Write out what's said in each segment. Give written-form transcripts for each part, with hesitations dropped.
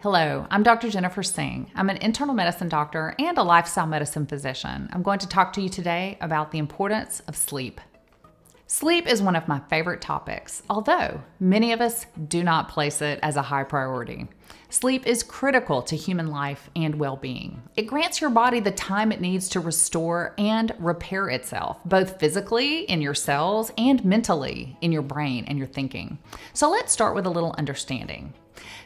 Hello, I'm Dr. Jennifer Singh. I'm an internal medicine doctor and a lifestyle medicine physician. I'm going to talk to you today about the importance of sleep. Sleep is one of my favorite topics, although many of us do not place it as a high priority. Sleep is critical to human life and well-being. It grants your body the time it needs to restore and repair itself, both physically in your cells and mentally in your brain and your thinking. So let's start with a little understanding.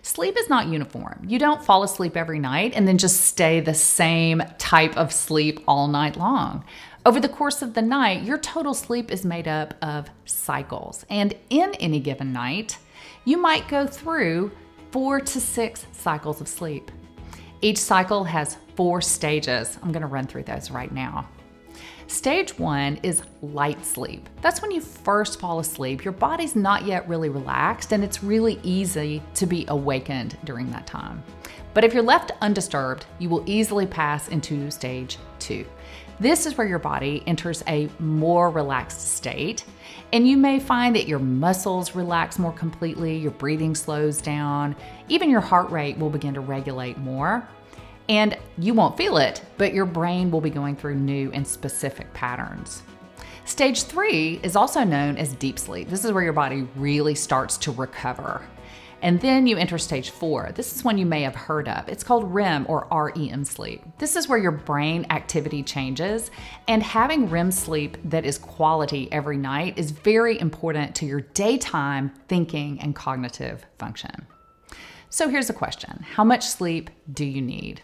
Sleep is not uniform. You don't fall asleep every night and then just stay the same type of sleep all night long. Over the course of the night, your total sleep is made up of cycles. And in any given night, you might go through 4 to 6 cycles of sleep. Each cycle has 4 stages. I'm going to run through those right now. Stage 1 is light sleep. That's when you first fall asleep. Your body's not yet really relaxed, and it's really easy to be awakened during that time. But if you're left undisturbed, you will easily pass into stage 2. This is where your body enters a more relaxed state, and you may find that your muscles relax more completely, your breathing slows down, even your heart rate will begin to regulate more. And you won't feel it, but your brain will be going through new and specific patterns. Stage 3 is also known as deep sleep. This is where your body really starts to recover. And then you enter stage 4. This is one you may have heard of. It's called REM or REM sleep. This is where your brain activity changes, and having REM sleep that is quality every night is very important to your daytime thinking and cognitive function. So here's a question. How much sleep do you need?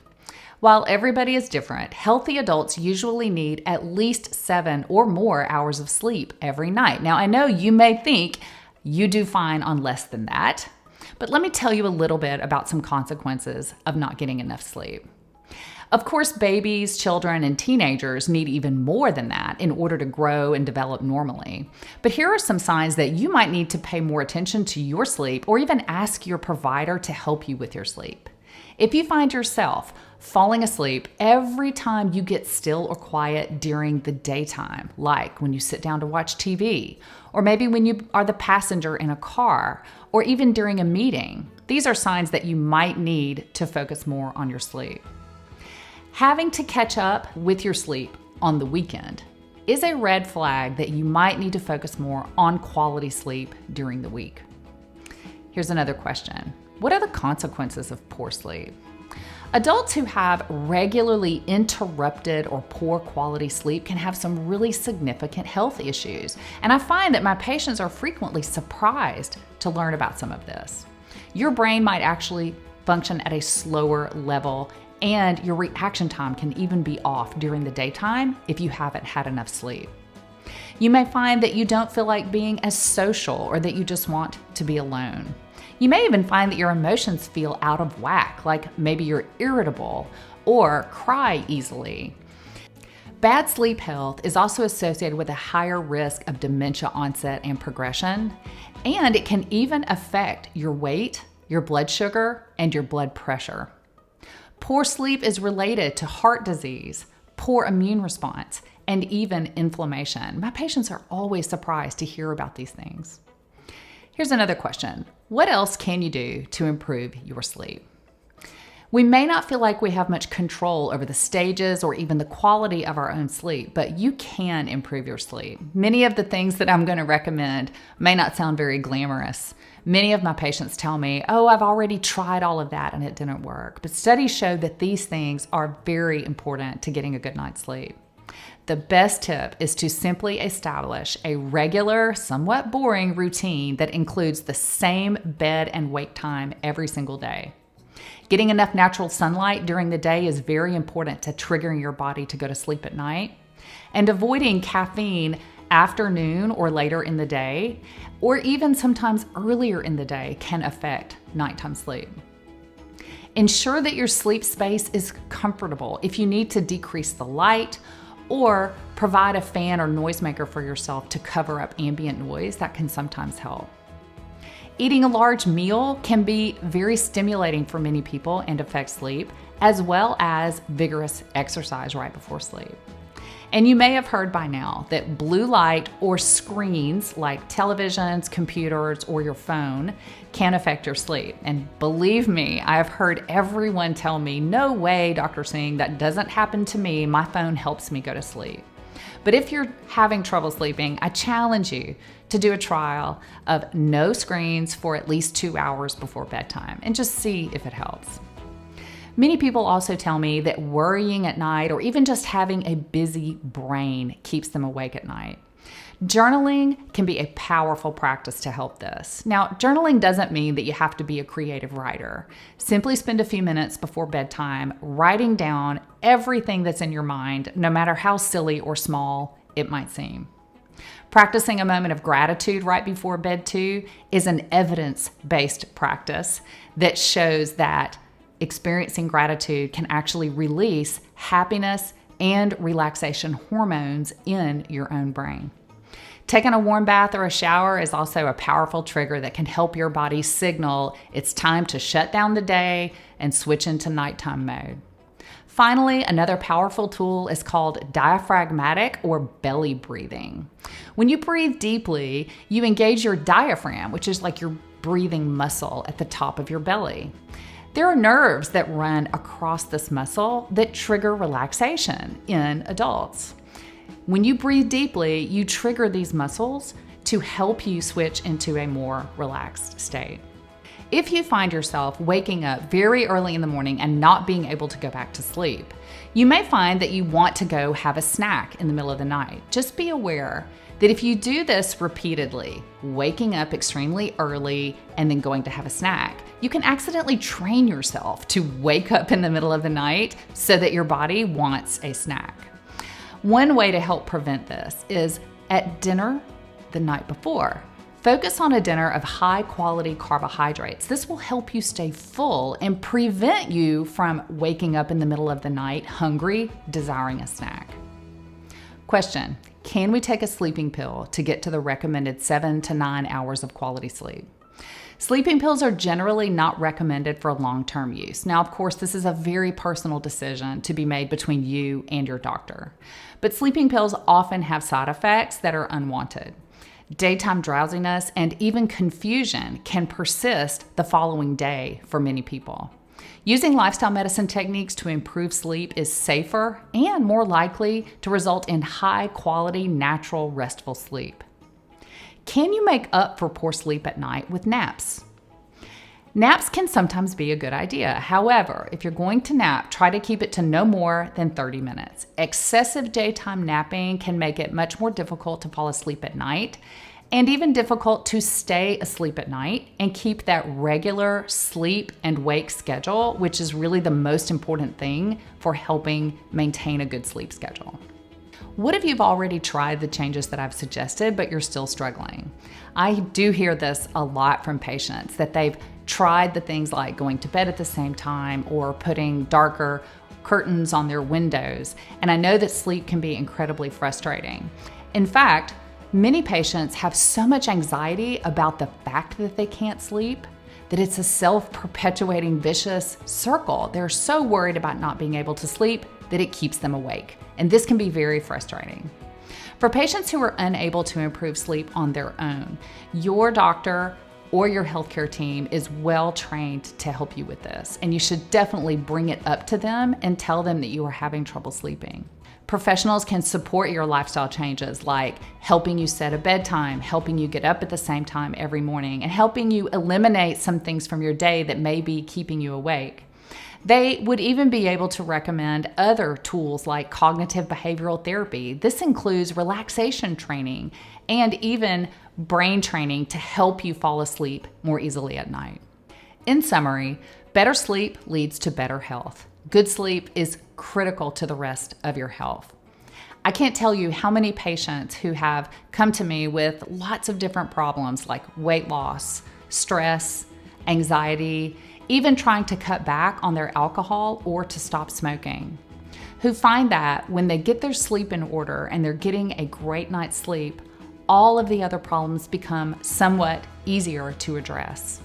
While everybody is different, healthy adults usually need at least 7 or more hours of sleep every night. Now, I know you may think you do fine on less than that, but let me tell you a little bit about some consequences of not getting enough sleep. Of course, babies, children, and teenagers need even more than that in order to grow and develop normally. But here are some signs that you might need to pay more attention to your sleep or even ask your provider to help you with your sleep. If you find yourself falling asleep every time you get still or quiet during the daytime, like when you sit down to watch TV, or maybe when you are the passenger in a car, or even during a meeting, these are signs that you might need to focus more on your sleep. Having to catch up with your sleep on the weekend is a red flag that you might need to focus more on quality sleep during the week. Here's another question. What are the consequences of poor sleep? Adults who have regularly interrupted or poor quality sleep can have some really significant health issues. And I find that my patients are frequently surprised to learn about some of this. Your brain might actually function at a slower level, and your reaction time can even be off during the daytime if you haven't had enough sleep. You may find that you don't feel like being as social or that you just want to be alone. You may even find that your emotions feel out of whack, like maybe you're irritable or cry easily. Bad sleep health is also associated with a higher risk of dementia onset and progression, and it can even affect your weight, your blood sugar, and your blood pressure. Poor sleep is related to heart disease, poor immune response, and even inflammation. My patients are always surprised to hear about these things. Here's another question. What else can you do to improve your sleep? We may not feel like we have much control over the stages or even the quality of our own sleep, but you can improve your sleep. Many of the things that I'm going to recommend may not sound very glamorous. Many of my patients tell me, oh, I've already tried all of that and it didn't work. But studies show that these things are very important to getting a good night's sleep. The best tip is to simply establish a regular, somewhat boring routine that includes the same bed and wake time every single day. Getting enough natural sunlight during the day is very important to triggering your body to go to sleep at night. And avoiding caffeine afternoon or later in the day, or even sometimes earlier in the day, can affect nighttime sleep. Ensure that your sleep space is comfortable. If you need to decrease the light, or provide a fan or noisemaker for yourself to cover up ambient noise, that can sometimes help. Eating a large meal can be very stimulating for many people and affect sleep, as well as vigorous exercise right before sleep. And you may have heard by now that blue light or screens like televisions, computers, or your phone can affect your sleep. And believe me, I've heard everyone tell me, no way, Dr. Singh, that doesn't happen to me. My phone helps me go to sleep. But if you're having trouble sleeping, I challenge you to do a trial of no screens for at least 2 hours before bedtime and just see if it helps. Many people also tell me that worrying at night or even just having a busy brain keeps them awake at night. Journaling can be a powerful practice to help this. Now, journaling doesn't mean that you have to be a creative writer. Simply spend a few minutes before bedtime writing down everything that's in your mind, no matter how silly or small it might seem. Practicing a moment of gratitude right before bed, too, is an evidence-based practice that shows that experiencing gratitude can actually release happiness and relaxation hormones in your own brain. Taking a warm bath or a shower is also a powerful trigger that can help your body signal it's time to shut down the day and switch into nighttime mode. Finally, another powerful tool is called diaphragmatic or belly breathing. When you breathe deeply, you engage your diaphragm, which is like your breathing muscle at the top of your belly. There are nerves that run across this muscle that trigger relaxation in adults. When you breathe deeply, you trigger these muscles to help you switch into a more relaxed state. If you find yourself waking up very early in the morning and not being able to go back to sleep, you may find that you want to go have a snack in the middle of the night. Just be aware that if you do this repeatedly, waking up extremely early and then going to have a snack, you can accidentally train yourself to wake up in the middle of the night so that your body wants a snack. One way to help prevent this is at dinner the night before. Focus on a dinner of high-quality carbohydrates. This will help you stay full and prevent you from waking up in the middle of the night hungry, desiring a snack. Question: can we take a sleeping pill to get to the recommended 7 to 9 hours of quality sleep? Sleeping pills are generally not recommended for long-term use. Now, of course, this is a very personal decision to be made between you and your doctor. But sleeping pills often have side effects that are unwanted. Daytime drowsiness and even confusion can persist the following day for many people. Using lifestyle medicine techniques to improve sleep is safer and more likely to result in high-quality, natural, restful sleep. Can you make up for poor sleep at night with naps? Naps can sometimes be a good idea. However, if you're going to nap, try to keep it to no more than 30 minutes. Excessive daytime napping can make it much more difficult to fall asleep at night and even difficult to stay asleep at night and keep that regular sleep and wake schedule, which is really the most important thing for helping maintain a good sleep schedule. What if you've already tried the changes that I've suggested, but you're still struggling? I do hear this a lot from patients, that they've tried the things like going to bed at the same time or putting darker curtains on their windows. And I know that sleep can be incredibly frustrating. In fact, many patients have so much anxiety about the fact that they can't sleep that it's a self-perpetuating vicious circle. They're so worried about not being able to sleep that it keeps them awake. And this can be very frustrating. For patients who are unable to improve sleep on their own, your doctor or your healthcare team is well trained to help you with this. And you should definitely bring it up to them and tell them that you are having trouble sleeping. Professionals can support your lifestyle changes, like helping you set a bedtime, helping you get up at the same time every morning, and helping you eliminate some things from your day that may be keeping you awake. They would even be able to recommend other tools like cognitive behavioral therapy. This includes relaxation training and even brain training to help you fall asleep more easily at night. In summary, better sleep leads to better health. Good sleep is critical to the rest of your health. I can't tell you how many patients who have come to me with lots of different problems like weight loss, stress, anxiety, even trying to cut back on their alcohol or to stop smoking, who find that when they get their sleep in order and they're getting a great night's sleep, all of the other problems become somewhat easier to address.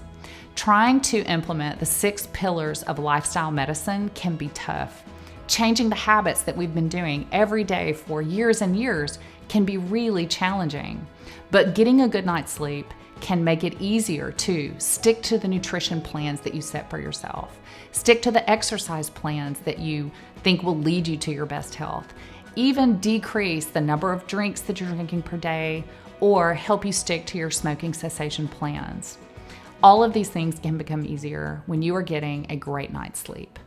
Trying to implement the 6 pillars of lifestyle medicine can be tough. Changing the habits that we've been doing every day for years and years can be really challenging. But getting a good night's sleep can make it easier to stick to the nutrition plans that you set for yourself. Stick to the exercise plans that you think will lead you to your best health. Even decrease the number of drinks that you're drinking per day, or help you stick to your smoking cessation plans. All of these things can become easier when you are getting a great night's sleep.